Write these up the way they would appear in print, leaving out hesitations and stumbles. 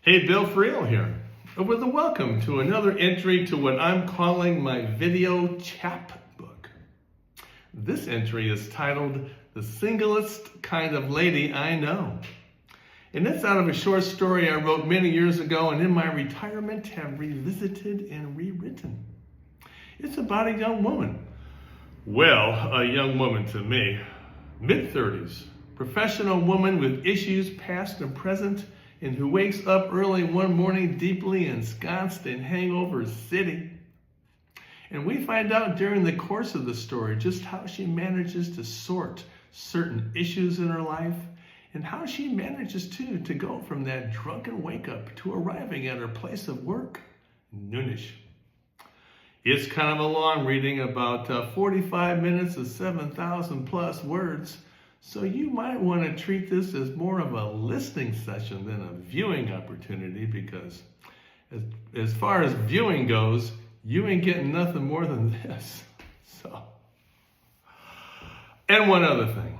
Hey, Bill Friel here, with a welcome to another entry to what I'm calling my video chapbook. This entry is titled, The Singlest Kind of Lady I Know. And it's out of a short story I wrote many years ago and in my retirement have revisited and rewritten. It's about a young woman. Well, a young woman to me. Mid-30s, professional woman with issues past and present, and who wakes up early one morning deeply ensconced in Hangover City. And we find out during the course of the story just how she manages to sort certain issues in her life and how she manages to go from that drunken wake up to arriving at her place of work noonish. It's kind of a long reading, about 45 minutes of 7,000 plus words. So you might want to treat this as more of a listening session than a viewing opportunity, because as far as viewing goes, you ain't getting nothing more than this. And one other thing.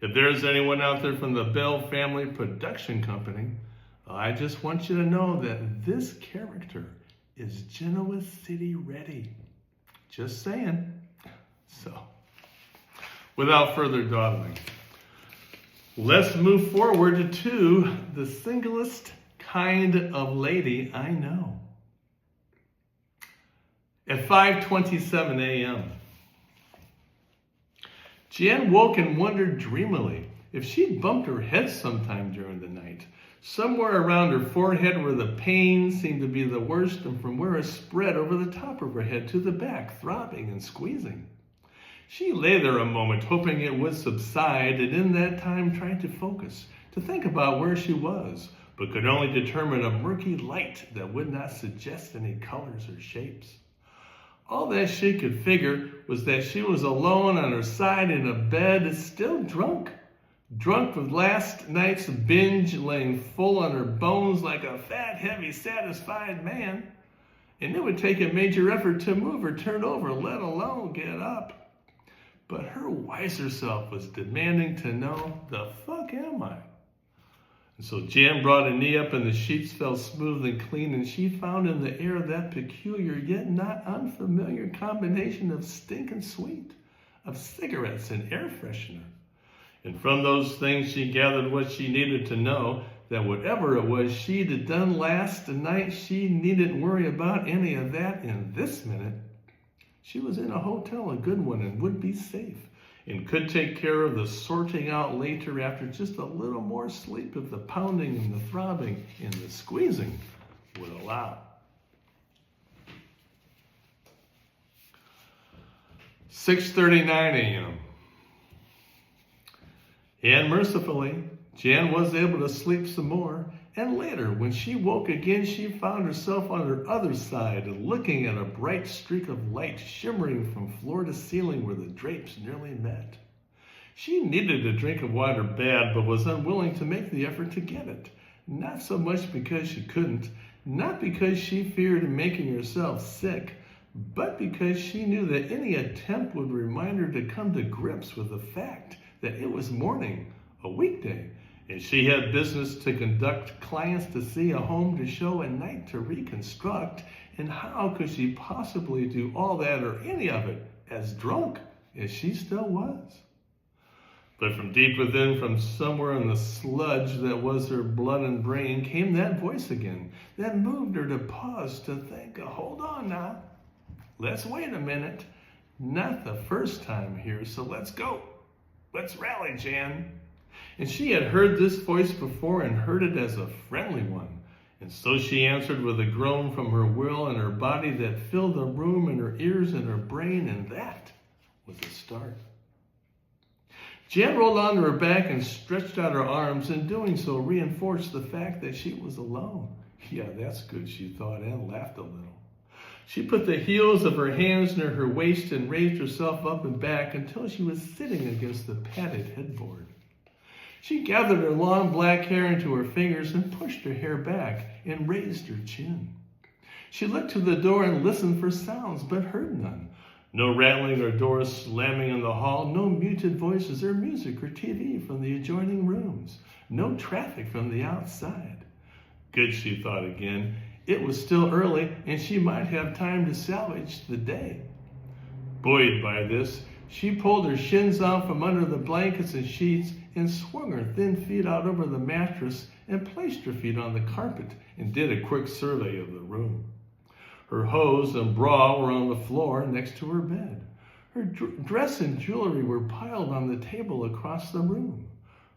If there's anyone out there from the Bell Family Production Company, I just want you to know that this character is Genoa City ready. Just saying. So, without further dawdling, let's move forward to the singlest kind of lady I know. At 5:27 a.m., Jan woke and wondered dreamily if she'd bumped her head sometime during the night, somewhere around her forehead where the pain seemed to be the worst, and from where it spread over the top of her head to the back, throbbing and squeezing. She lay there a moment, hoping it would subside, and in that time tried to focus, to think about where she was, but could only determine a murky light that would not suggest any colors or shapes. All that she could figure was that she was alone on her side in a bed, still drunk with last night's binge, laying full on her bones like a fat, heavy, satisfied man. And it would take a major effort to move or turn over, let alone get up. But her wiser self was demanding to know, the fuck am I? And so Jan brought a knee up and the sheets fell smooth and clean, and she found in the air that peculiar yet not unfamiliar combination of stinking sweet, of cigarettes and air freshener. And from those things she gathered what she needed to know, that whatever it was she'd done last night, she needn't worry about any of that in this minute. She was in a hotel, a good one, and would be safe, and could take care of the sorting out later after just a little more sleep if the pounding and the throbbing and the squeezing would allow. 6:39 a.m. And mercifully, Jan was able to sleep some more, and later, when she woke again, she found herself on her other side, looking at a bright streak of light shimmering from floor to ceiling where the drapes nearly met. She needed a drink of water bad, but was unwilling to make the effort to get it. Not so much because she couldn't, not because she feared making herself sick, but because she knew that any attempt would remind her to come to grips with the fact that it was morning, a weekday, and she had business to conduct, clients to see, a home to show, a night to reconstruct. And how could she possibly do all that or any of it as drunk as she still was? But from deep within, from somewhere in the sludge that was her blood and brain, came that voice again that moved her to pause, to think, hold on now, let's wait a minute. Not the first time here, so let's go. Let's rally, Jan. And she had heard this voice before and heard it as a friendly one. And so she answered with a groan from her will and her body that filled the room, and her ears and her brain, and that was a start. Jan rolled onto her back and stretched out her arms, and doing so reinforced the fact that she was alone. Yeah, that's good, she thought, and laughed a little. She put the heels of her hands near her waist and raised herself up and back until she was sitting against the padded headboard. She gathered her long black hair into her fingers and pushed her hair back and raised her chin. She looked to the door and listened for sounds, but heard none. No rattling or doors slamming in the hall, no muted voices or music or TV from the adjoining rooms, no traffic from the outside. Good, she thought again. It was still early, and she might have time to salvage the day. Buoyed by this, she pulled her shins out from under the blankets and sheets and swung her thin feet out over the mattress and placed her feet on the carpet and did a quick survey of the room. Her hose and bra were on the floor next to her bed. Her dress and jewelry were piled on the table across the room.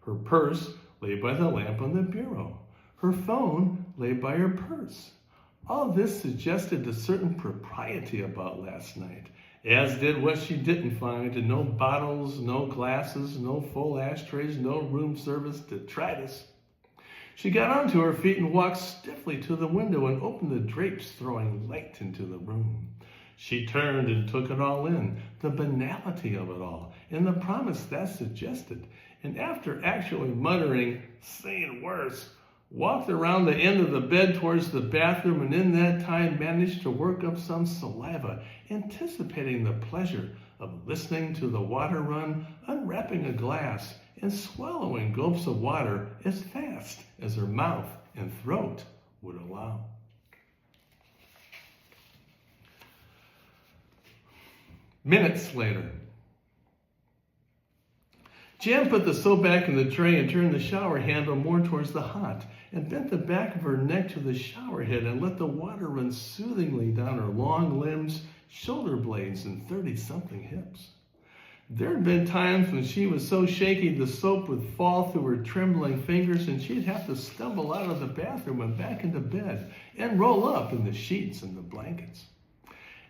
Her purse lay by the lamp on the bureau. Her phone lay by her purse. All this suggested a certain propriety about last night, as did what she didn't find: no bottles, no glasses, no full ashtrays, no room service detritus. She got onto her feet and walked stiffly to the window and opened the drapes, throwing light into the room. She turned and took it all in, the banality of it all, and the promise that suggested. And after actually muttering, saying worse, walked around the end of the bed towards the bathroom, and in that time managed to work up some saliva, anticipating the pleasure of listening to the water run, unwrapping a glass, and swallowing gulps of water as fast as her mouth and throat would allow. Minutes later, Jan put the soap back in the tray and turned the shower handle more towards the hot and bent the back of her neck to the shower head and let the water run soothingly down her long limbs, shoulder blades, and 30-something hips. There had been times when she was so shaky the soap would fall through her trembling fingers and she'd have to stumble out of the bathroom and back into bed and roll up in the sheets and the blankets.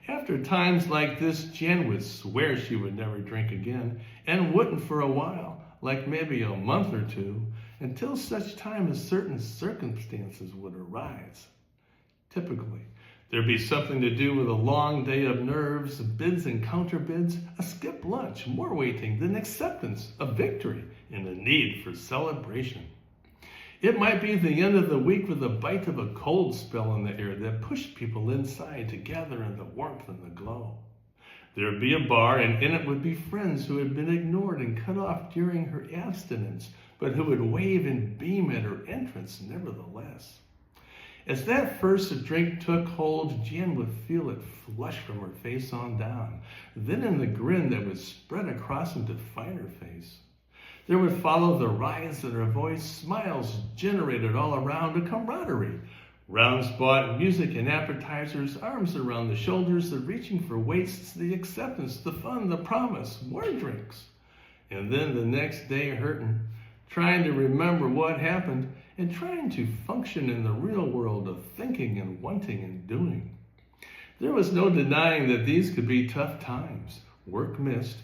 After times like this, Jan would swear she would never drink again, and wouldn't for a while, like maybe a month or two, until such time as certain circumstances would arise. Typically, there'd be something to do with a long day of nerves, bids and counterbids, a skipped lunch, more waiting than acceptance, a victory, and a need for celebration. It might be the end of the week with a bite of a cold spell in the air that pushed people inside to gather in the warmth and the glow. There would be a bar, and in it would be friends who had been ignored and cut off during her abstinence, but who would wave and beam at her entrance nevertheless. As that first drink took hold, Jan would feel it flush from her face on down, then in the grin that would spread across and define her face. There would follow the rise in her voice, smiles generated all around, a camaraderie, rounds bought, music and appetizers, arms around the shoulders, the reaching for weights, the acceptance, the fun, the promise, more drinks. And then the next day hurting, trying to remember what happened, and trying to function in the real world of thinking and wanting and doing. There was no denying that these could be tough times, work missed,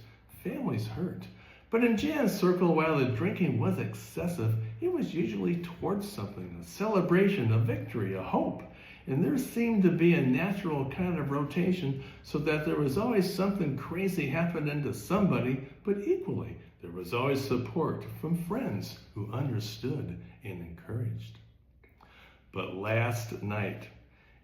families hurt. But in Jan's circle, while the drinking was excessive, it was usually towards something, a celebration, a victory, a hope. And there seemed to be a natural kind of rotation, so that there was always something crazy happening to somebody, but equally, there was always support from friends who understood and encouraged. But last night,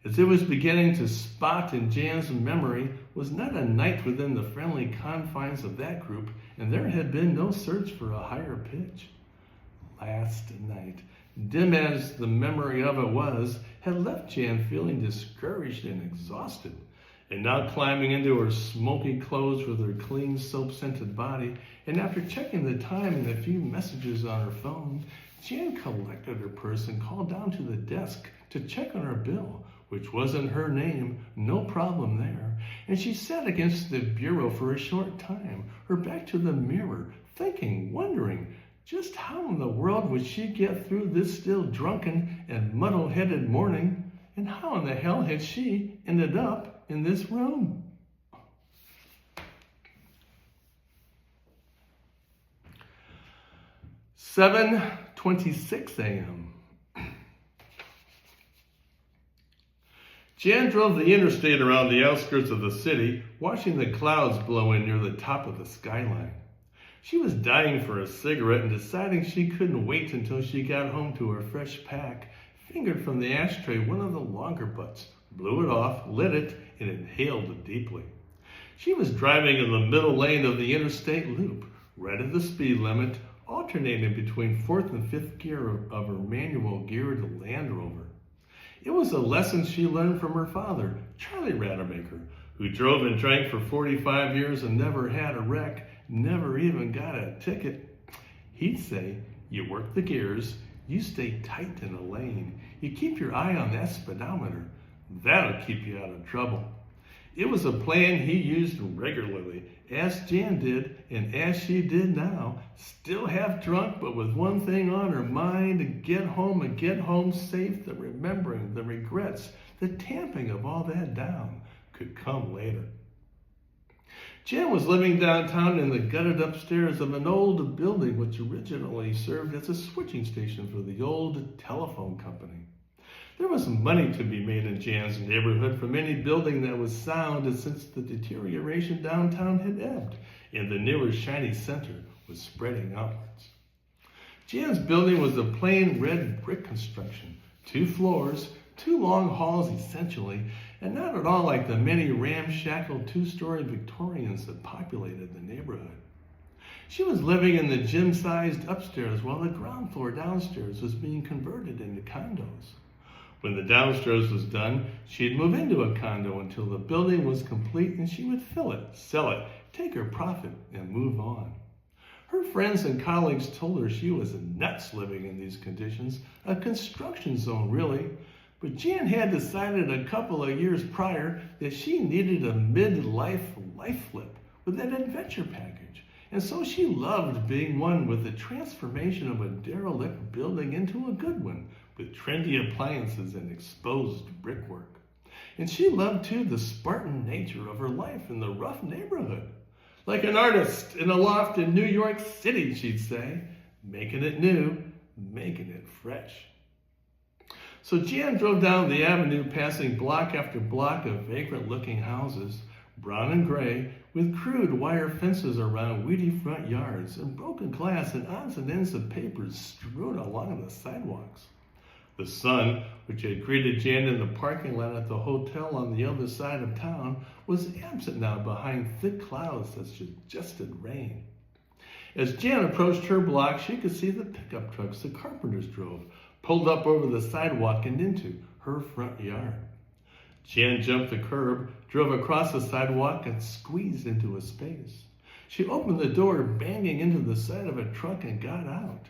as it was beginning to spot in Jan's memory, was not a night within the friendly confines of that group, and there had been no search for a higher pitch. Last night, dim as the memory of it was, had left Jan feeling discouraged and exhausted. And now climbing into her smoky clothes with her clean soap-scented body, and after checking the time and a few messages on her phone, Jan collected her purse and called down to the desk to check on her bill, which was in her name, no problem there. And she sat against the bureau for a short time, her back to the mirror, thinking, wondering, just how in the world would she get through this still drunken and muddle-headed morning, and how in the hell had she ended up in this room? "7:26 a.m. Jan drove the interstate around the outskirts of the city, watching the clouds blow in near the top of the skyline. She was dying for a cigarette and deciding she couldn't wait until she got home to her fresh pack, fingered from the ashtray one of the longer butts, blew it off, lit it, and inhaled deeply. She was driving in the middle lane of the interstate loop, right at the speed limit, alternating between fourth and fifth gear of her manual-geared Land Rover. It was a lesson she learned from her father, Charlie Rademacher, who drove and drank for 45 years and never had a wreck, never even got a ticket. He'd say, you work the gears, you stay tight in a lane, you keep your eye on that speedometer. That'll keep you out of trouble. It was a plan he used regularly, as Jan did, and as she did now, still half drunk, but with one thing on her mind, to get home and get home safe, the remembering, the regrets, the tamping of all that down could come later. Jan was living downtown in the gutted upstairs of an old building which originally served as a switching station for the old telephone company. There was money to be made in Jan's neighborhood from any building that was sound, and since the deterioration downtown had ebbed and the newer shiny center was spreading outwards. Jan's building was a plain red brick construction, 2 floors, 2 long halls essentially, and not at all like the many ramshackle 2-story Victorians that populated the neighborhood. She was living in the gym-sized upstairs while the ground floor downstairs was being converted into condos. When the downstairs was done, she'd move into a condo until the building was complete and she would fill it, sell it, take her profit, and move on. Her friends and colleagues told her she was nuts living in these conditions, a construction zone really. But Jan had decided a couple of years prior that she needed a midlife life flip with an adventure package. And so she loved being one with the transformation of a derelict building into a good one, with trendy appliances and exposed brickwork. And she loved, too, the Spartan nature of her life in the rough neighborhood. Like an artist in a loft in New York City, she'd say, making it new, making it fresh. So Jan drove down the avenue, passing block after block of vagrant-looking houses, brown and gray, with crude wire fences around weedy front yards and broken glass and odds and ends of papers strewn along the sidewalks. The sun, which had greeted Jan in the parking lot at the hotel on the other side of town, was absent now behind thick clouds that suggested rain. As Jan approached her block, she could see the pickup trucks the carpenters drove, pulled up over the sidewalk and into her front yard. Jan jumped the curb, drove across the sidewalk, and squeezed into a space. She opened the door, banging into the side of a truck, and got out.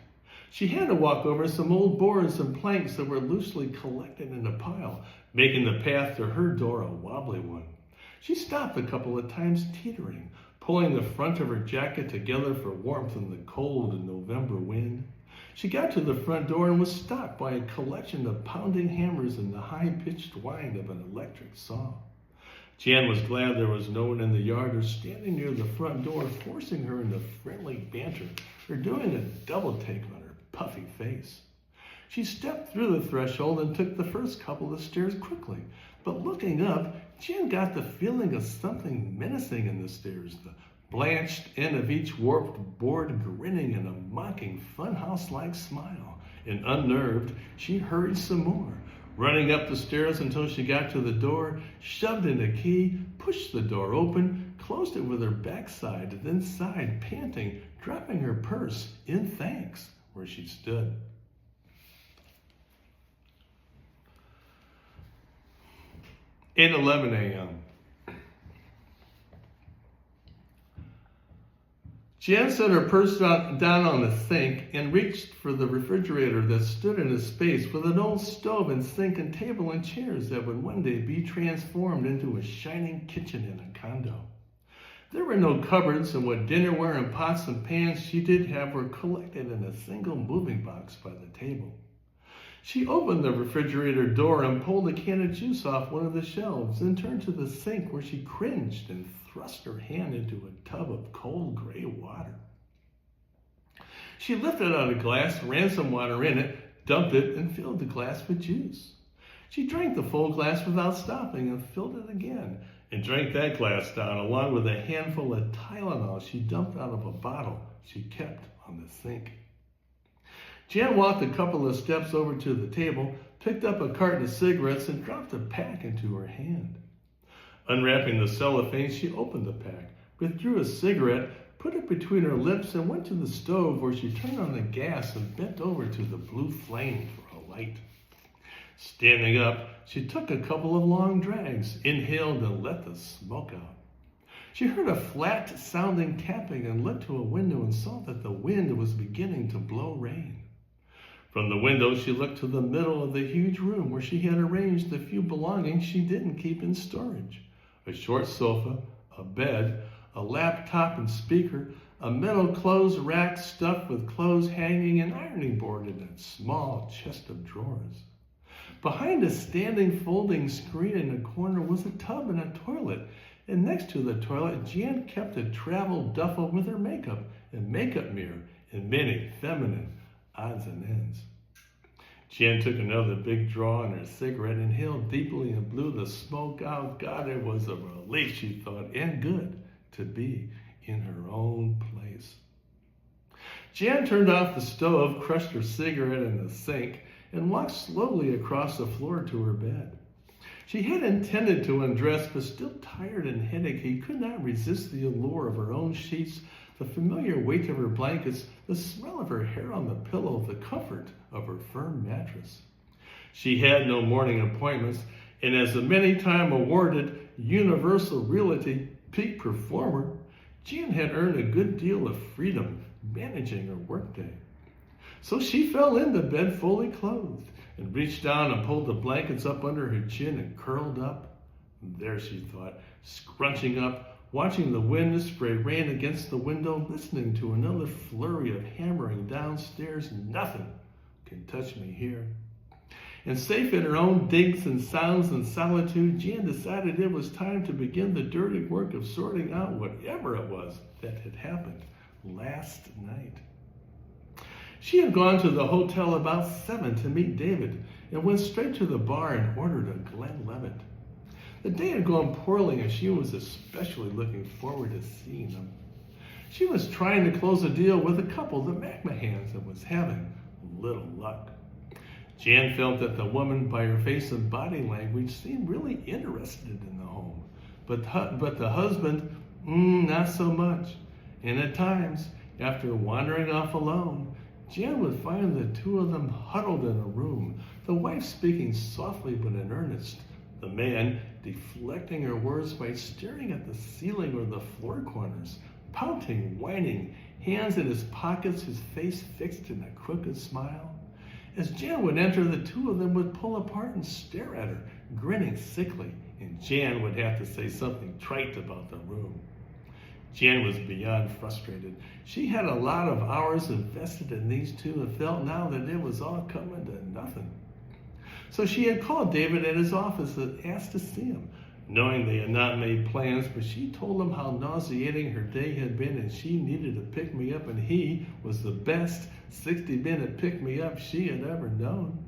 She had to walk over some old boards and planks that were loosely collected in a pile, making the path to her door a wobbly one. She stopped a couple of times, teetering, pulling the front of her jacket together for warmth in the cold November wind. She got to the front door and was stopped by a collection of pounding hammers and the high-pitched whine of an electric saw. Jan was glad there was no one in the yard or standing near the front door, forcing her into friendly banter or doing a double take on her puffy face. She stepped through the threshold and took the first couple of stairs quickly, but looking up, Jan got the feeling of something menacing in the stairs, the blanched end of each warped board grinning in a mocking funhouse-like smile. And unnerved, she hurried some more, running up the stairs until she got to the door, shoved in a key, pushed the door open, closed it with her backside, then sighed, panting, dropping her purse in thanks where she stood. At 11 a.m. Jan set her purse down on the sink and reached for the refrigerator that stood in a space with an old stove and sink and table and chairs that would one day be transformed into a shining kitchen in a condo. There were no cupboards, and what dinnerware and pots and pans she did have were collected in a single moving box by the table. She opened the refrigerator door and pulled a can of juice off one of the shelves, then turned to the sink where she cringed and thrust her hand into a tub of cold gray water. She lifted out a glass, ran some water in it, dumped it, and filled the glass with juice. She drank the full glass without stopping and filled it again, and drank that glass down along with a handful of Tylenol she dumped out of a bottle she kept on the sink. Jan walked a couple of steps over to the table, picked up a carton of cigarettes, and dropped a pack into her hand. Unwrapping the cellophane, she opened the pack, withdrew a cigarette, put it between her lips, and went to the stove where she turned on the gas and bent over to the blue flame for a light. Standing up, she took a couple of long drags, inhaled and let the smoke out. She heard a flat-sounding tapping and looked to a window and saw that the wind was beginning to blow rain. From the window, she looked to the middle of the huge room where she had arranged the few belongings she didn't keep in storage. A short sofa, a bed, a laptop and speaker, a metal clothes rack stuffed with clothes hanging, an ironing board, and a small chest of drawers. Behind a standing folding screen in the corner was a tub and a toilet, and next to the toilet, Jan kept a travel duffel with her makeup and makeup mirror and many feminine odds and ends. Jan took another big draw on her cigarette, inhaled deeply, and blew the smoke out. God, it was a relief, she thought, and good to be in her own place. Jan turned off the stove, crushed her cigarette in the sink, and walked slowly across the floor to her bed. She had intended to undress, but still tired and headachy, could not resist the allure of her own sheets, the familiar weight of her blankets, the smell of her hair on the pillow, the comfort of her firm mattress. She had no morning appointments, and as a many-time awarded Universal Realty peak performer, Jan had earned a good deal of freedom managing her workday. So she fell into bed fully clothed and reached down and pulled the blankets up under her chin and curled up. There, she thought, scrunching up, watching the wind spray rain against the window, listening to another flurry of hammering downstairs. Nothing can touch me here. And safe in her own digs and sounds and solitude, Jan decided it was time to begin the dirty work of sorting out whatever it was that had happened last night. She had gone to the hotel about 7 to meet David and went straight to the bar and ordered a Glenlivet. The day had gone poorly and she was especially looking forward to seeing them. She was trying to close a deal with a couple, the McMahons, and was having little luck. Jan felt that the woman, by her face and body language, seemed really interested in the home. But the husband, not so much. And at times, after wandering off alone, Jan would find the two of them huddled in a room, the wife speaking softly but in earnest, the man deflecting her words by staring at the ceiling or the floor corners, pouting, whining, hands in his pockets, his face fixed in a crooked smile. As Jan would enter, the two of them would pull apart and stare at her, grinning sickly, and Jan would have to say something trite about the room. Jan was beyond frustrated. She had a lot of hours invested in these two and felt now that it was all coming to nothing. So she had called David at his office and asked to see him, knowing they had not made plans, but she told him how nauseating her day had been and she needed a pick-me-up, and he was the best 60-minute pick-me-up she had ever known.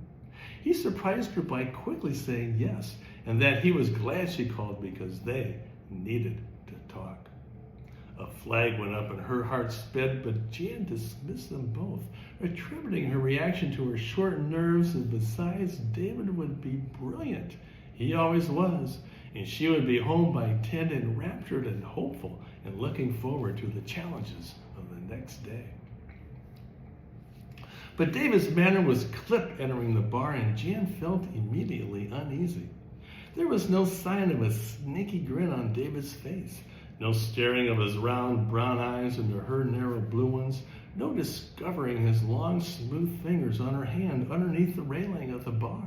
He surprised her by quickly saying yes, and that he was glad she called because they needed to talk. A flag went up and her heart sped, but Jan dismissed them both, attributing her reaction to her short nerves, and besides, David would be brilliant. He always was, and she would be home by 10, enraptured and hopeful and looking forward to the challenges of the next day. But David's manner was clipped entering the bar, and Jan felt immediately uneasy. There was no sign of a sneaky grin on David's face. No staring of his round brown eyes into her narrow blue ones. No discovering his long, smooth fingers on her hand underneath the railing of the bar.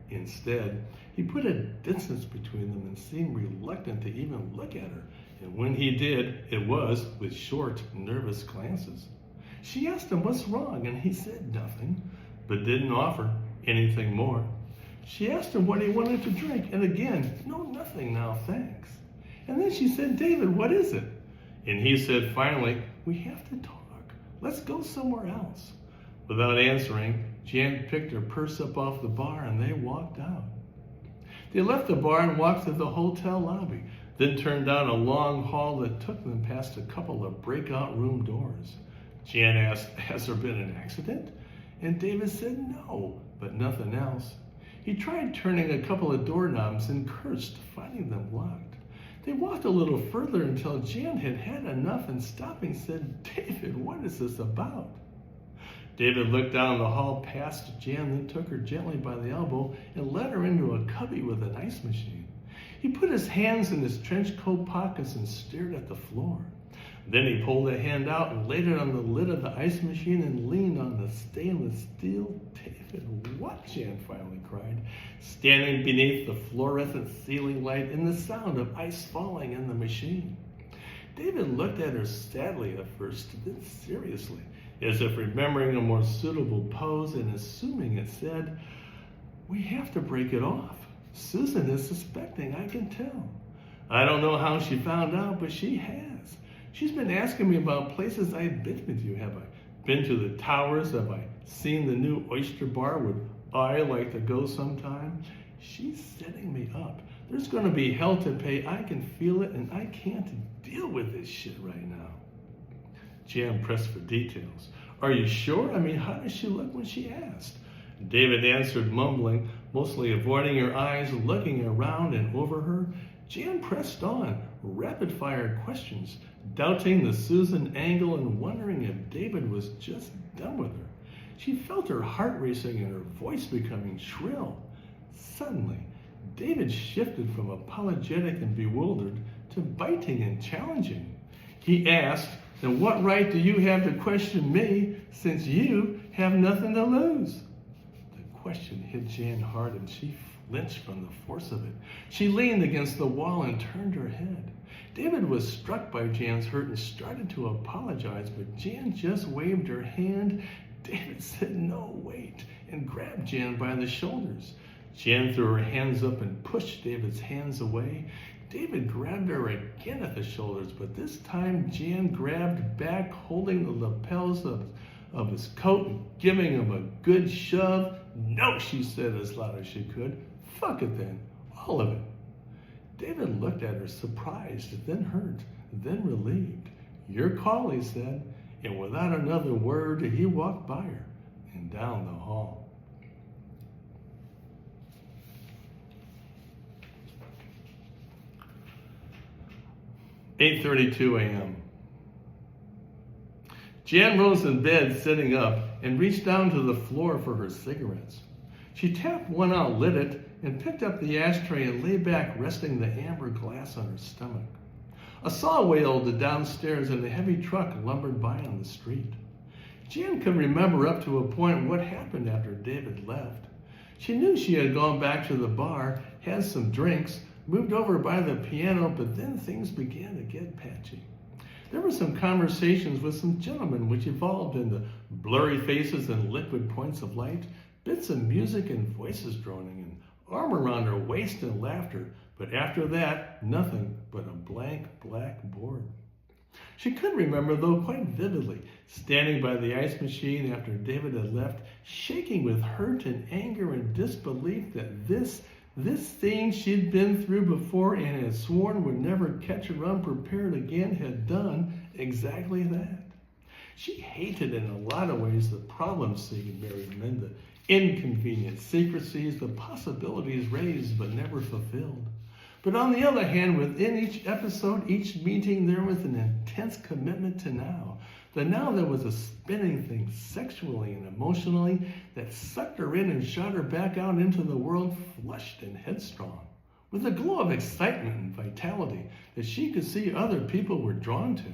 Instead, he put a distance between them and seemed reluctant to even look at her. And when he did, it was with short, nervous glances. She asked him what's wrong, and he said nothing, but didn't offer anything more. She asked him what he wanted to drink, and again, no, nothing now, thanks. And then she said, David, what is it? And he said, finally, we have to talk. Let's go somewhere else. Without answering, Jan picked her purse up off the bar and they walked out. They left the bar and walked to the hotel lobby, then turned down a long hall that took them past a couple of breakout room doors. Jan asked, has there been an accident? And David said no, but nothing else. He tried turning a couple of doorknobs and cursed, finding them locked. They walked a little further until Jan had had enough and stopping said, "David, what is this about?" David looked down the hall past Jan, then took her gently by the elbow and led her into a cubby with an ice machine. He put his hands in his trench coat pockets and stared at the floor. Then he pulled a hand out and laid it on the lid of the ice machine and leaned on the stainless steel. "David, what?" Jan finally cried, standing beneath the fluorescent ceiling light and the sound of ice falling in the machine. David looked at her sadly at first, then seriously, as if remembering a more suitable pose and assuming it said, "We have to break it off. Susan is suspecting, I can tell. I don't know how she found out, but she has. She's been asking me about places I've been with you. Have I been to the towers? Have I seen the new oyster bar? Would I like to go sometime? She's setting me up. There's going to be hell to pay. I can feel it, and I can't deal with this shit right now." Jan pressed for details. "Are you sure? I mean, how does she look when she asked?" David answered, mumbling, mostly avoiding her eyes, looking around and over her. Jan pressed on, rapid-fire questions, doubting the Susan angle and wondering if David was just done with her. She felt her heart racing and her voice becoming shrill. Suddenly, David shifted from apologetic and bewildered to biting and challenging. He asked, "Then what right do you have to question me since you have nothing to lose?" The question hit Jan hard and she flinched from the force of it. She leaned against the wall and turned her head. David was struck by Jan's hurt and started to apologize, but Jan just waved her hand. David said, "No, wait," and grabbed Jan by the shoulders. Jan threw her hands up and pushed David's hands away. David grabbed her again at the shoulders, but this time Jan grabbed back, holding the lapels of his coat and giving him a good shove. "No," she said as loud as she could. "Fuck it then, all of it." David looked at her, surprised, then hurt, then relieved. "Your call," he said, and without another word, he walked by her and down the hall. 8:32 a.m. Jan rose in bed, sitting up, and reached down to the floor for her cigarettes. She tapped one out, lit it, and picked up the ashtray and lay back, resting the amber glass on her stomach. A saw wailed downstairs and a heavy truck lumbered by on the street. Jan could remember up to a point what happened after David left. She knew she had gone back to the bar, had some drinks, moved over by the piano, but then things began to get patchy. There were some conversations with some gentlemen which evolved into blurry faces and liquid points of light, bits of music and voices droning, and arm around her waist and laughter, but after that, nothing but a blank black board. She could remember, though, quite vividly, standing by the ice machine after David had left, shaking with hurt and anger and disbelief that this thing she'd been through before and had sworn would never catch her unprepared again had done exactly that. She hated in a lot of ways the problems seeing married men, the inconvenient secrecies, the possibilities raised but never fulfilled. But on the other hand, within each episode, each meeting, there was an intense commitment to now. The now that was a spinning thing sexually and emotionally that sucked her in and shot her back out into the world flushed and headstrong, with a glow of excitement and vitality that she could see other people were drawn to.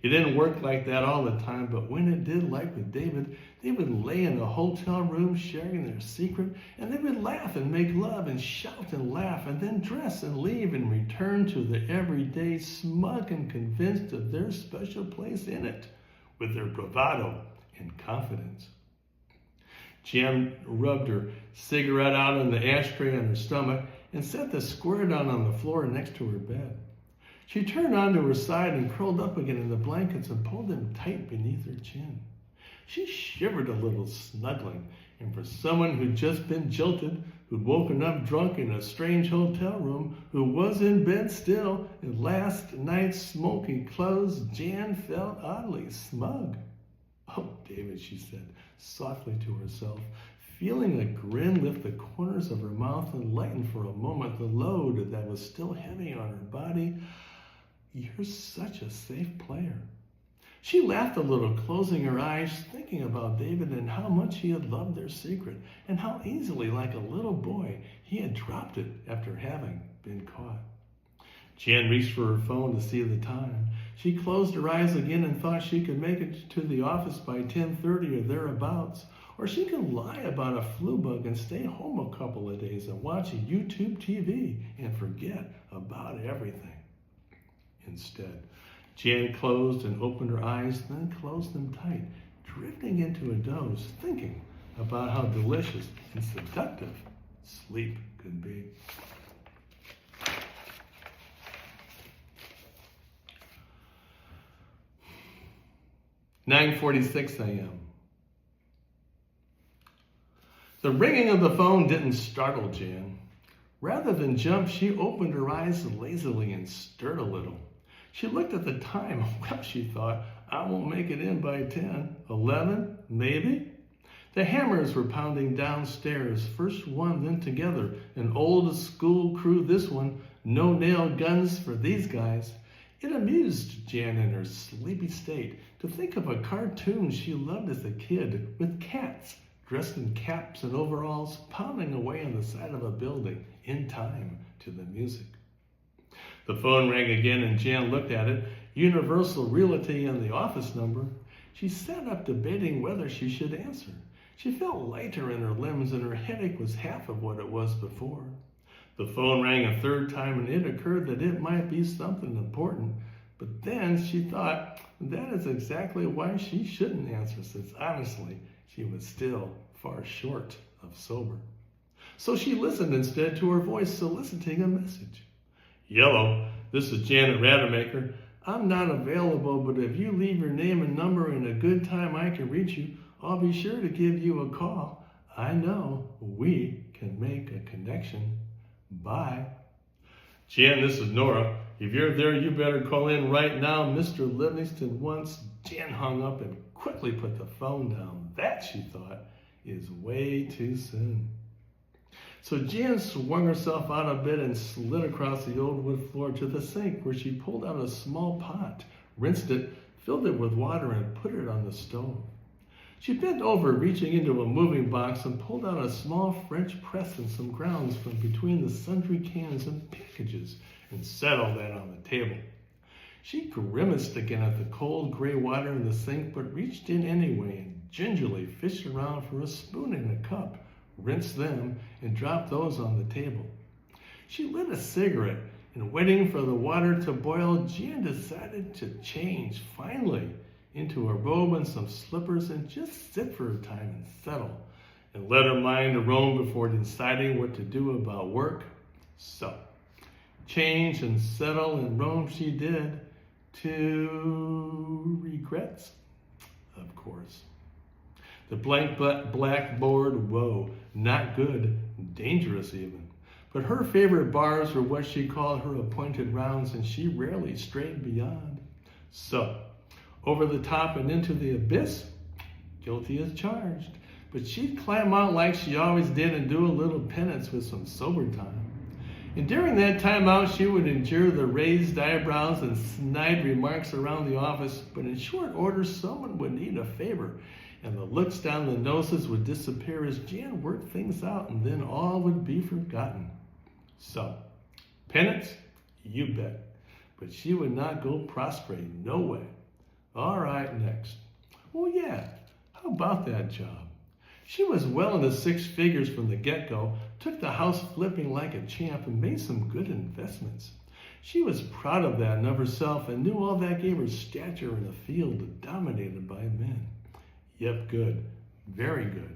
It didn't work like that all the time, but when it did, like with David, they would lay in a hotel room sharing their secret, and they would laugh and make love and shout and laugh, and then dress and leave and return to the everyday, smug and convinced of their special place in it, with their bravado and confidence. Jan rubbed her cigarette out on the ashtray on her stomach and set the square down on the floor next to her bed. She turned onto her side and curled up again in the blankets and pulled them tight beneath her chin. She shivered a little, snuggling, and for someone who'd just been jilted, who'd woken up drunk in a strange hotel room, who was in bed still in last night's smoky clothes, Jan felt oddly smug. "Oh, David," she said softly to herself, Feeling a grin lift the corners of her mouth and lighten for a moment the load that was still heavy on her body. "You're such a safe player." She laughed a little, closing her eyes, thinking about David and how much he had loved their secret, and how easily, like a little boy, he had dropped it after having been caught. Jan reached for her phone to see the time. She closed her eyes again and thought she could make it to the office by 10:30 or thereabouts, or she could lie about a flu bug and stay home a couple of days and watch a YouTube TV and forget about everything. Instead, Jan closed and opened her eyes, then closed them tight, drifting into a doze, thinking about how delicious and seductive sleep could be. 9:46 a.m. The ringing of the phone didn't startle Jan. Rather than jump, she opened her eyes lazily and stirred a little. She looked at the time. Well, she thought, I won't make it in by 10, 11, maybe? The hammers were pounding downstairs, first one, then together. An old school crew, this one. No nail guns for these guys. It amused Jan in her sleepy state to think of a cartoon she loved as a kid with cats dressed in caps and overalls pounding away on the side of a building in time to the music. The phone rang again and Jan looked at it. Universal Realty and the office number. She sat up debating whether she should answer. She felt lighter in her limbs and her headache was half of what it was before. The phone rang a third time and it occurred that it might be something important. But then she thought that is exactly why she shouldn't answer, since honestly, she was still far short of sober. So she listened instead to her voice soliciting a message. Yellow, this is Janet Rademacher. I'm not available, but if you leave your name and number and a good time I can reach you, I'll be sure to give you a call. I know we can make a connection. Bye. Jan, this is Nora. If you're there, you better call in right now. Mr. Livingston once. Jan hung up and quickly put the phone down. That, she thought, is way too soon. So Jan swung herself out of bed and slid across the old wood floor to the sink, where she pulled out a small pot, rinsed it, filled it with water, and put it on the stove. She bent over, reaching into a moving box, and pulled out a small French press and some grounds from between the sundry cans and packages, and set all that on the table. She grimaced again at the cold gray water in the sink, but reached in anyway and gingerly fished around for a spoon and a cup, rinsed them, and dropped those on the table. She lit a cigarette, and waiting for the water to boil, Jan decided to change, finally, into a robe and some slippers and just sit for a time and settle, and let her mind roam before deciding what to do about work. So, change and settle and roam she did, to regrets, of course. The blank blackboard, whoa, not good, dangerous even. But her favorite bars were what she called her appointed rounds, and she rarely strayed beyond. So, over the top and into the abyss, guilty as charged. But she'd climb out like she always did and do a little penance with some sober time. And during that time out, she would endure the raised eyebrows and snide remarks around the office, but in short order, someone would need a favor, and the looks down the noses would disappear as Jan worked things out, and then all would be forgotten. So, penance? You bet. But she would not go prostrate, no way. All right, next. Oh yeah, how about that job? She was well into six figures from the get-go, took the house flipping like a champ, and made some good investments. She was proud of that and of herself, and knew all that gave her stature in a field dominated by men. Yep, good. Very good.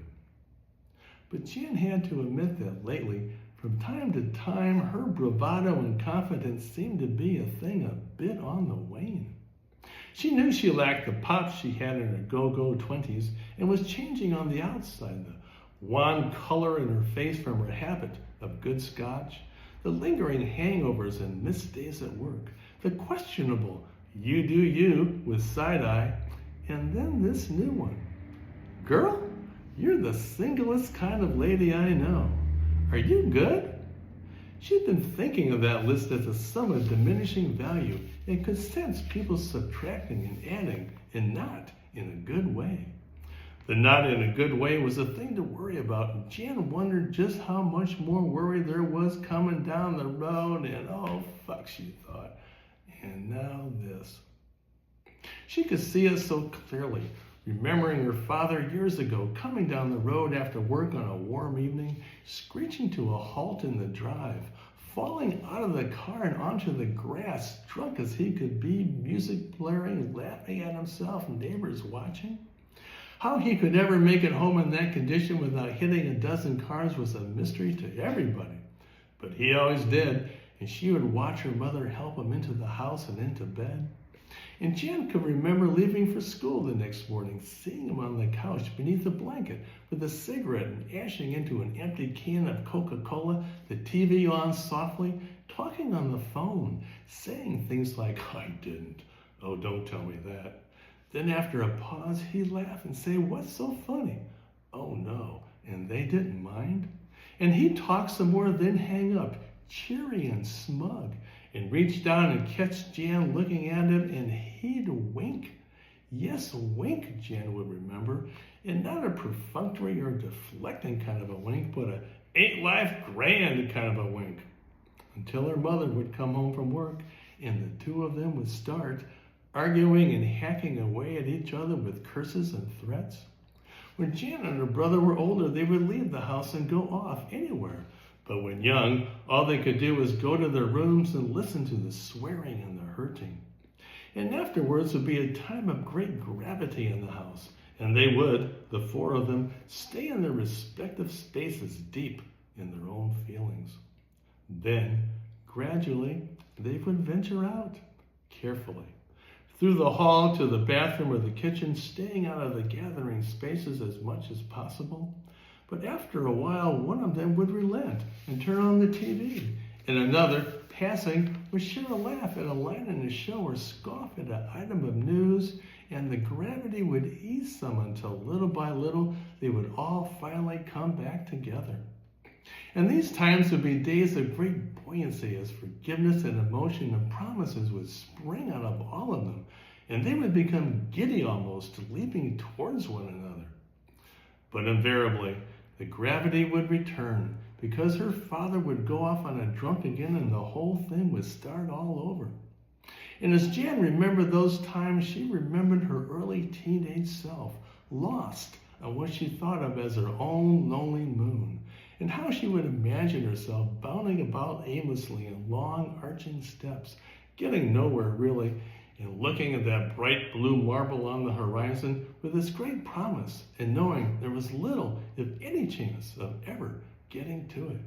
But Jan had to admit that lately, from time to time, her bravado and confidence seemed to be a thing a bit on the wane. She knew she lacked the pop she had in her go-go 20s and was changing on the outside, the wan color in her face from her habit of good scotch, the lingering hangovers and missed days at work, the questionable you do you with side-eye, and then this new one. Girl, You're the singlest kind of lady I know. Are you good?" She'd been thinking of that list as a sum of diminishing value and could sense people subtracting and adding, and not in a good way. The not in a good way was a thing to worry about, and Jan wondered just how much more worry there was coming down the road, and oh, fuck, she thought. And now this. She could see it so clearly, remembering her father years ago coming down the road after work on a warm evening, screeching to a halt in the drive, falling out of the car and onto the grass, drunk as he could be, music blaring, laughing at himself, neighbors watching. How he could ever make it home in that condition without hitting a dozen cars was a mystery to everybody. But he always did, and she would watch her mother help him into the house and into bed. And Jan could remember leaving for school the next morning, seeing him on the couch beneath a blanket with a cigarette and ashing into an empty can of Coca-Cola, the TV on softly, talking on the phone, saying things like, "I didn't. Oh, don't tell me that." Then after a pause, he'd laugh and say, "What's so funny?" "Oh, no." And they didn't mind. And he'd talk some more, then hang up, cheery and smug, and reach down and catch Jan looking at him, and he'd wink. Yes, wink, Jan would remember, and not a perfunctory or deflecting kind of a wink, but a "ain't life grand" kind of a wink. Until her mother would come home from work, and the two of them would start arguing and hacking away at each other with curses and threats. When Jan and her brother were older, they would leave the house and go off anywhere. But when young, all they could do was go to their rooms and listen to the swearing and the hurting. And afterwards would be a time of great gravity in the house, and they would, the four of them, stay in their respective spaces deep in their own feelings. Then, gradually, they would venture out, carefully, through the hall to the bathroom or the kitchen, staying out of the gathering spaces as much as possible. But after a while, one of them would relent and turn on the TV, and another, passing, would share a laugh at a line in a show or scoff at an item of news, and the gravity would ease some until little by little they would all finally come back together. And these times would be days of great buoyancy as forgiveness and emotion and promises would spring out of all of them, and they would become giddy almost, leaping towards one another. But invariably, the gravity would return because her father would go off on a drunk again and the whole thing would start all over. And as Jan remembered those times, she remembered her early teenage self, lost on what she thought of as her own lonely moon, and how she would imagine herself bounding about aimlessly in long arching steps, getting nowhere really, and looking at that bright blue marble on the horizon with its great promise, and knowing there was little, if any, chance of ever getting to it.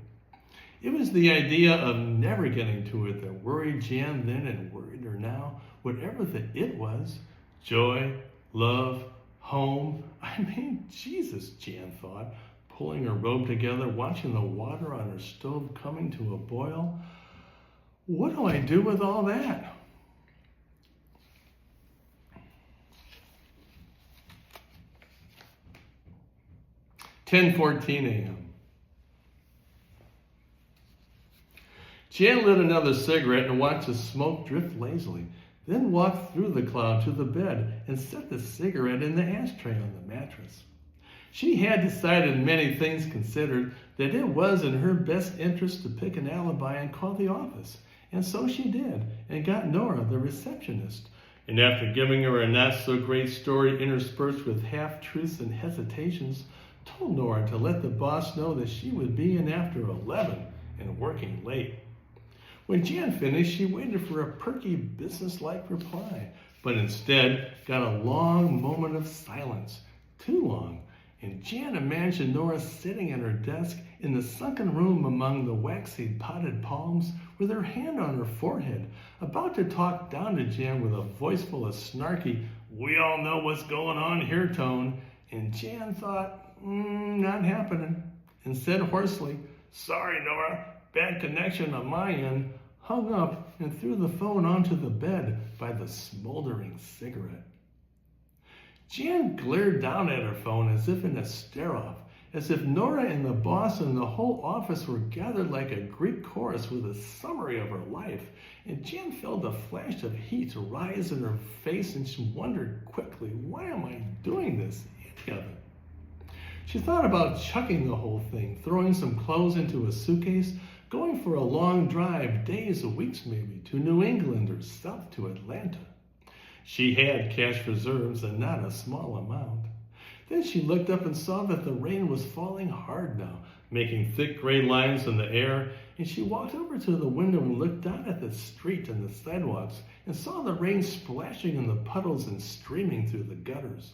It was the idea of never getting to it that worried Jan then and worried her now, whatever the it was. Joy, love, home. I mean, Jesus, Jan thought, pulling her robe together, watching the water on her stove coming to a boil. What do I do with all that? "10:14 a.m. Jan lit another cigarette and watched the smoke drift lazily, then walked through the cloud to the bed and set the cigarette in the ashtray on the mattress. She had decided, many things considered, that it was in her best interest to pick an alibi and call the office, and so she did, and got Nora, the receptionist. And after giving her a not-so-great story interspersed with half-truths and hesitations, told Nora to let the boss know that she would be in after 11 and working late. When Jan finished, she waited for a perky, businesslike reply, but instead got a long moment of silence, too long, and Jan imagined Nora sitting at her desk in the sunken room among the waxy potted palms with her hand on her forehead, about to talk down to Jan with a voice full of snarky, "We all know what's going on here" tone, and Jan thought, not happening, and said hoarsely, "Sorry, Nora, bad connection on my end," hung up and threw the phone onto the bed by the smoldering cigarette. Jan glared down at her phone as if in a stare-off, as if Nora and the boss and the whole office were gathered like a Greek chorus with a summary of her life. And Jan felt a flash of heat rise in her face, and she wondered quickly, why am I doing this? Idiot. She thought about chucking the whole thing, throwing some clothes into a suitcase, going for a long drive, days or weeks maybe, to New England or south to Atlanta. She had cash reserves, and not a small amount. Then she looked up and saw that the rain was falling hard now, making thick gray lines in the air, and she walked over to the window and looked out at the street and the sidewalks and saw the rain splashing in the puddles and streaming through the gutters.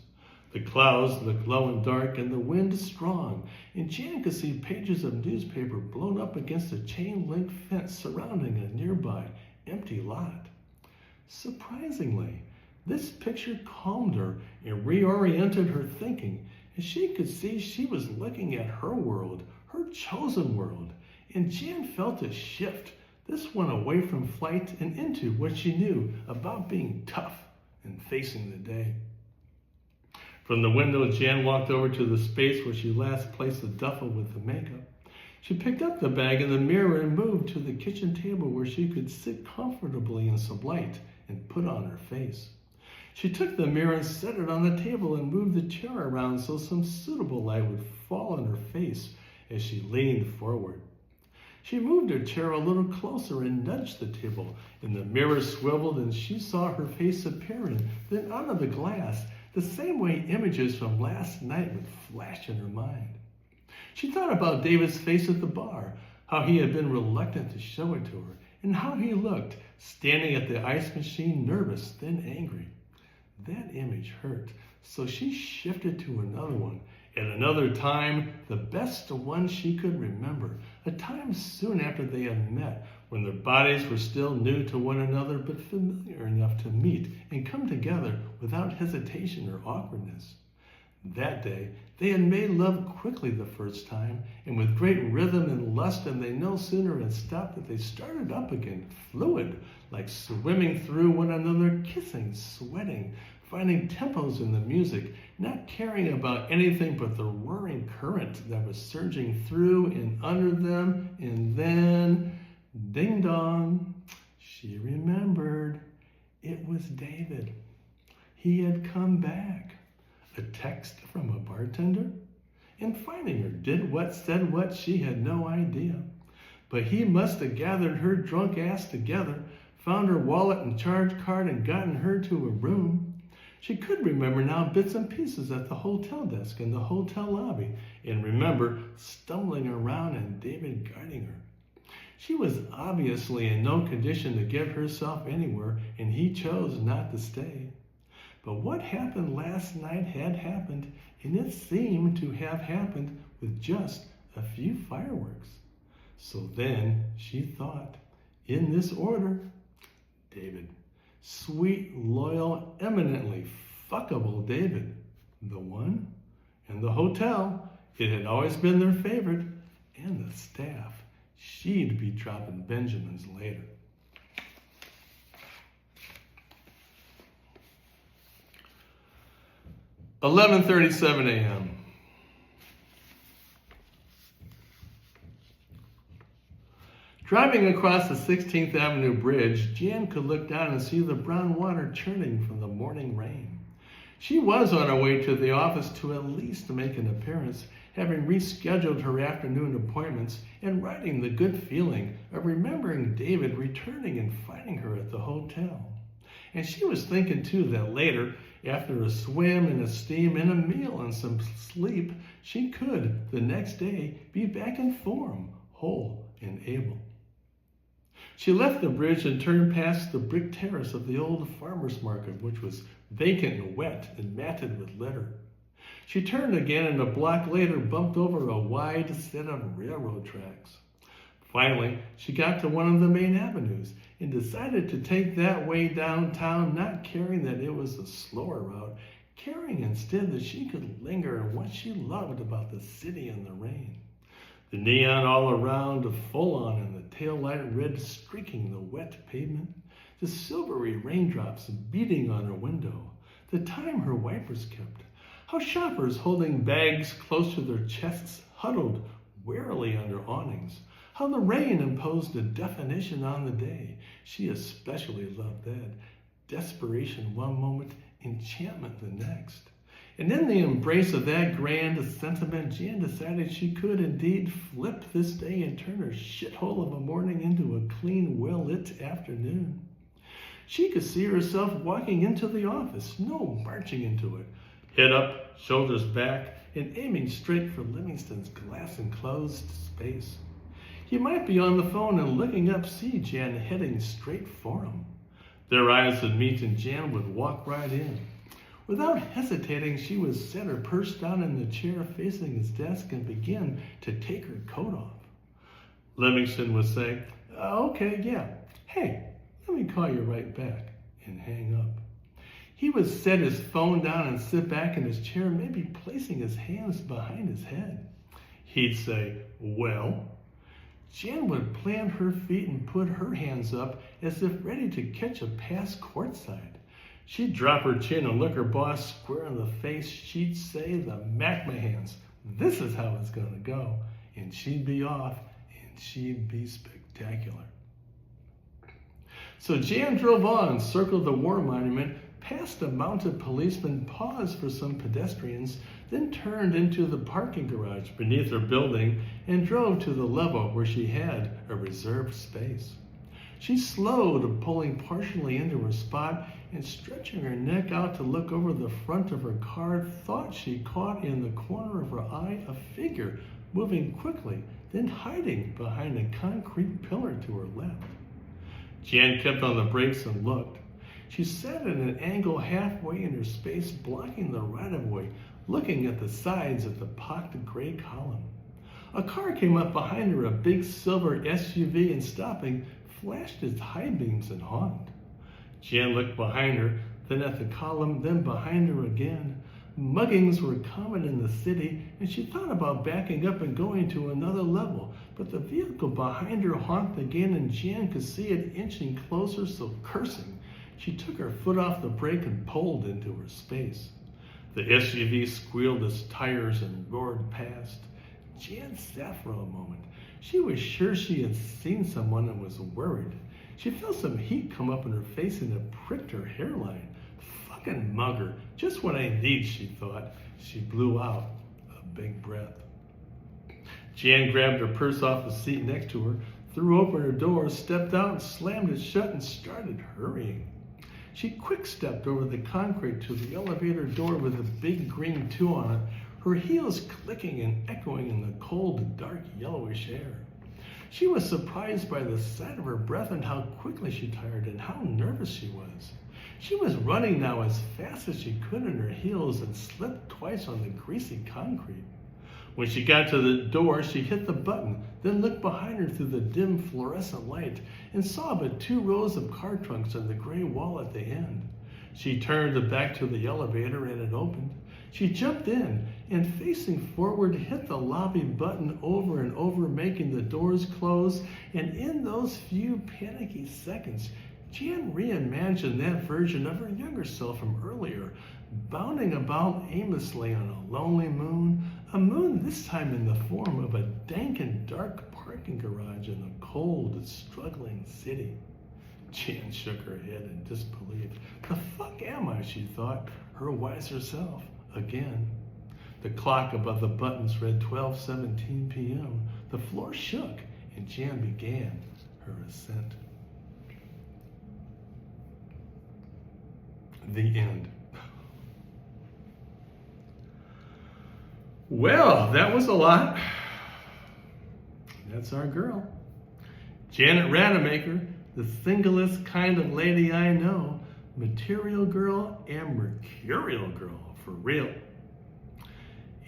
The clouds looked low and dark, and the wind strong, and Jan could see pages of newspaper blown up against a chain-link fence surrounding a nearby empty lot. Surprisingly, this picture calmed her and reoriented her thinking, as she could see she was looking at her world, her chosen world, and Jan felt a shift, this one away from flight and into what she knew about being tough and facing the day. From the window, Jan walked over to the space where she last placed the duffel with the makeup. She picked up the bag and the mirror and moved to the kitchen table where she could sit comfortably in some light and put on her face. She took the mirror and set it on the table and moved the chair around so some suitable light would fall on her face as she leaned forward. She moved her chair a little closer and nudged the table, and the mirror swiveled and she saw her face appearing, then out of the glass, the same way images from last night would flash in her mind. She thought about David's face at the bar, how he had been reluctant to show it to her, and how he looked, standing at the ice machine, nervous, then angry. That image hurt, so she shifted to another one. At another time, the best one she could remember, a time soon after they had met, when their bodies were still new to one another, but familiar enough to meet and come together without hesitation or awkwardness. That day, they had made love quickly the first time, and with great rhythm and lust, and they no sooner had stopped that they started up again, fluid, like swimming through one another, kissing, sweating, finding tempos in the music, not caring about anything but the roaring current that was surging through and under them, and then, ding dong, she remembered. It was David. He had come back. A text from a bartender? And finding her, said what, she had no idea. But he must have gathered her drunk ass together, found her wallet and charge card, and gotten her to a room. She could remember now bits and pieces at the hotel desk and the hotel lobby, and remember stumbling around and David guiding her. She was obviously in no condition to get herself anywhere, and he chose not to stay. But what happened last night had happened, and it seemed to have happened with just a few fireworks. So then she thought, in this order, David. Sweet, loyal, eminently fuckable David. The one, and the hotel, it had always been their favorite, and the staff. She'd be dropping Benjamins later. "11:37 a.m. Driving across the 16th Avenue Bridge, Jan could look down and see the brown water churning from the morning rain. She was on her way to the office to at least make an appearance, having rescheduled her afternoon appointments and riding the good feeling of remembering David returning and finding her at the hotel. And she was thinking, too, that later, after a swim and a steam and a meal and some sleep, she could, the next day, be back in form, whole and able. She left the bridge and turned past the brick terrace of the old farmer's market, which was vacant and wet and matted with litter. She turned again and a block later bumped over a wide set of railroad tracks. Finally, she got to one of the main avenues and decided to take that way downtown, not caring that it was a slower route, caring instead that she could linger in what she loved about the city in the rain. The neon all around, full on, and the taillight red streaking the wet pavement, the silvery raindrops beating on her window, the time her wipers kept, how shoppers holding bags close to their chests huddled warily under awnings, how the rain imposed a definition on the day. She especially loved that. Desperation one moment, enchantment the next. And in the embrace of that grand sentiment, Jan decided she could indeed flip this day and turn her shithole of a morning into a clean, well-lit afternoon. She could see herself walking into the office, no marching into it, head up, shoulders back, and aiming straight for Livingston's glass-enclosed space. He might be on the phone and looking up, see Jan heading straight for him. Their eyes would meet and Jan would walk right in. Without hesitating, she would set her purse down in the chair facing his desk and begin to take her coat off. Livingston would say, "Okay, yeah. Hey, let me call you right back," and hang up. He would set his phone down and sit back in his chair, maybe placing his hands behind his head. He'd say, "Well?" Jan would plant her feet and put her hands up as if ready to catch a pass courtside. She'd drop her chin and look her boss square in the face. She'd say, "The McMahons, this is how it's going to go." And she'd be off, and she'd be spectacular. So Jan drove on, circled the War Monument, passed a mounted policeman, paused for some pedestrians, then turned into the parking garage beneath her building and drove to the level where she had a reserved space. She slowed, pulling partially into her spot and stretching her neck out to look over the front of her car, thought she caught in the corner of her eye a figure moving quickly, then hiding behind a concrete pillar to her left. Jan kept on the brakes and looked. She sat at an angle halfway in her space, blocking the right-of-way, looking at the sides of the pocked gray column. A car came up behind her, a big silver SUV, and stopping, flashed its high beams and honked. Jan looked behind her, then at the column, then behind her again. Muggings were common in the city, and she thought about backing up and going to another level, but the vehicle behind her honked again, and Jan could see it inching closer, so cursing, she took her foot off the brake and pulled into her space. The SUV squealed its tires and roared past. Jan sat for a moment. She was sure she had seen someone and was worried. She felt some heat come up in her face and it pricked her hairline. Fucking mugger, just what I need, she thought. She blew out a big breath. Jan grabbed her purse off the seat next to her, threw open her door, stepped out and slammed it shut and started hurrying. She quick-stepped over the concrete to the elevator door with a big green 2 on it, her heels clicking and echoing in the cold, dark, yellowish air. She was surprised by the sight of her breath and how quickly she tired and how nervous she was. She was running now as fast as she could in her heels and slipped twice on the greasy concrete. When she got to the door, she hit the button, then looked behind her through the dim fluorescent light and saw but 2 rows of car trunks and the gray wall at the end. She turned back to the elevator and it opened. She jumped in and, facing forward, hit the lobby button over and over, making the doors close. And in those few panicky seconds, Jan reimagined that version of her younger self from earlier, bounding about aimlessly on a lonely moon, a moon this time in the form of a dank and dark parking garage in a cold, struggling city. Jan shook her head in disbelief. The fuck am I, she thought, her wiser self, again. The clock above the buttons read 12:17 p.m. The floor shook, and Jan began her ascent. The end. Well, that was a lot. That's our girl. Janet Rademacher, the singlest kind of lady I know. Material girl and mercurial girl, for real.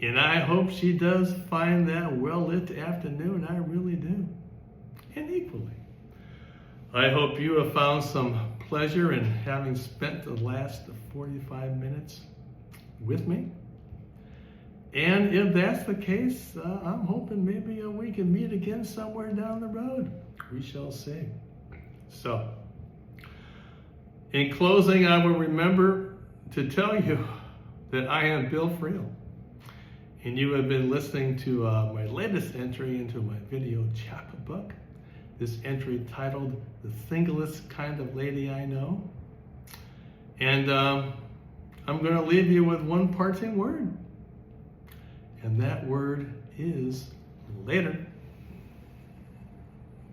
And I hope she does find that well-lit afternoon. I really do. And equally, I hope you have found some pleasure in having spent the last 45 minutes with me. And if that's the case, I'm hoping maybe we can meet again somewhere down the road. We shall see. So, in closing, I will remember to tell you that I am Bill Friel, and you have been listening to my latest entry into my video ChapBook. This entry titled "The Singlest Kind of Lady I Know," and I'm going to leave you with one parting word, and that word is later.